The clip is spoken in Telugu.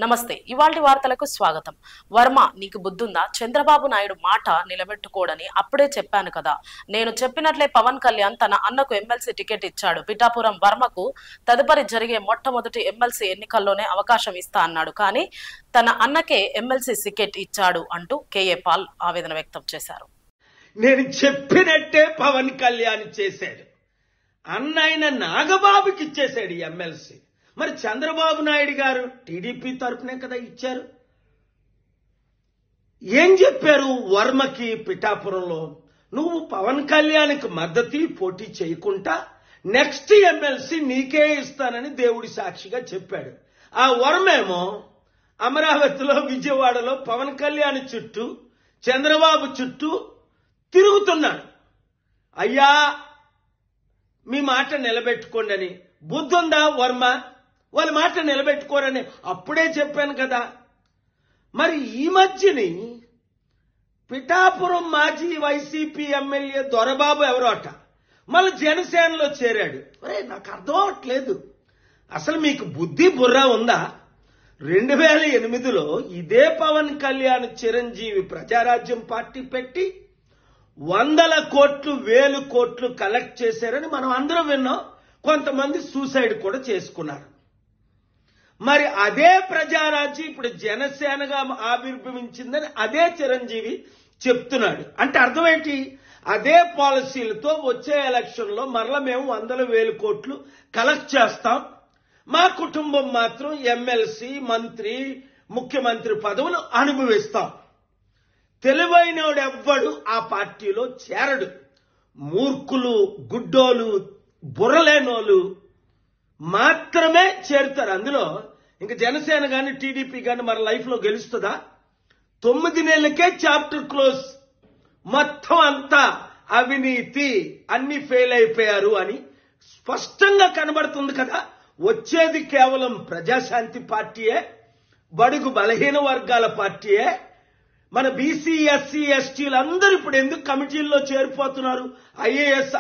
నమస్తే. ఇవాల్టి వార్తలకు స్వాగతం. వర్మ, నీకు బుద్ధుందా? చంద్రబాబు నాయుడు మాట నిలబెట్టుకోడని అప్పుడే చెప్పాను కదా. నేను చెప్పినట్లే పవన్ కళ్యాణ్ తన అన్నకు ఎమ్మెల్సీ టికెట్ ఇచ్చాడు. పిఠాపురం వర్మకు తదుపరి జరిగే మొట్టమొదటి ఎమ్మెల్సీ ఎన్నికల్లోనే అవకాశం ఇస్తా అన్నాడు. కానీ తన అన్నకే ఎమ్మెల్సీ టికెట్ ఇచ్చాడు అంటూ కేఏ పాల్ ఆవేదన వ్యక్తం చేశారు. నేను చెప్పినట్టే పవన్ కళ్యాణ్ చేశాడు. అన్నైన నాగబాబుకి ఇచ్చేశాడు ఎమ్మెల్సీ. మరి చంద్రబాబు నాయుడు గారు టీడీపీ తరఫునే కదా ఇచ్చారు. ఏం చెప్పారు వర్మకి పిఠాపురంలో? నువ్వు పవన్ కళ్యాణ్కి మద్దతు పోటీ చేయకుండా నెక్స్ట్ ఎమ్మెల్సీ నీకే ఇస్తానని దేవుడి సాక్షిగా చెప్పాడు. ఆ వర్మేమో అమరావతిలో, విజయవాడలో పవన్ కళ్యాణ్ చుట్టూ, చంద్రబాబు చుట్టూ తిరుగుతున్నాడు. అయ్యా, మీ మాట నిలబెట్టుకోండి అని. బుద్ధుందా వర్మ? వాళ్ళ మాట నిలబెట్టుకోరని అప్పుడే చెప్పాను కదా. మరి ఈ మధ్యని పిఠాపురం మాజీ వైసీపీ ఎమ్మెల్యే దొరబాబు ఎవరోట మళ్ళీ జనసేనలో చేరాడు. నాకు అర్థం అవట్లేదు. అసలు మీకు బుద్ధి బుర్ర ఉందా? 2008లో ఇదే పవన్ కళ్యాణ్ చిరంజీవి ప్రజారాజ్యం పార్టీ పెట్టి 100 కోట్లు 1000 కోట్లు కలెక్ట్ చేశారని మనం అందరం విన్నాం. కొంతమంది సూసైడ్ కూడా చేసుకున్నారు. మరి అదే ప్రజారాజ్యం ఇప్పుడు జనసేనగా ఆవిర్భవించిందని అదే చిరంజీవి చెప్తున్నాడు. అంటే అర్థం ఏంటి? అదే పాలసీలతో వచ్చే ఎలక్షన్ లో మరలా మేము 100,000 కోట్లు కలెక్ట్ చేస్తాం, మా కుటుంబం మాత్రం ఎమ్మెల్సీ, మంత్రి, ముఖ్యమంత్రి పదవులు అనుభవిస్తాం. తెలివైనోడెవ్వడు ఆ పార్టీలో చేరడు. మూర్ఖులు, గుడ్డోలు, బుర్రలేనోళ్ళు మాత్రమే చేరుతారు. అందులో ఇంకా జనసేన గాని టీడీపీ గాని మన లైఫ్ లో గెలుస్తుందా? 9 నెలలకే చాప్టర్ క్లోజ్. మొత్తం అంతా అవినీతి, అన్ని ఫెయిల్ అయిపోయారు అని స్పష్టంగా కనబడుతుంది కదా. వచ్చేది కేవలం ప్రజాశాంతి పార్టీయే, బడుగు బలహీన వర్గాల పార్టీయే. మన బీసీ, ఎస్సీ, ఎస్టీలు అందరూ ఇప్పుడు ఎందుకు కమిటీల్లో చేరిపోతున్నారు? ఐఏఎస్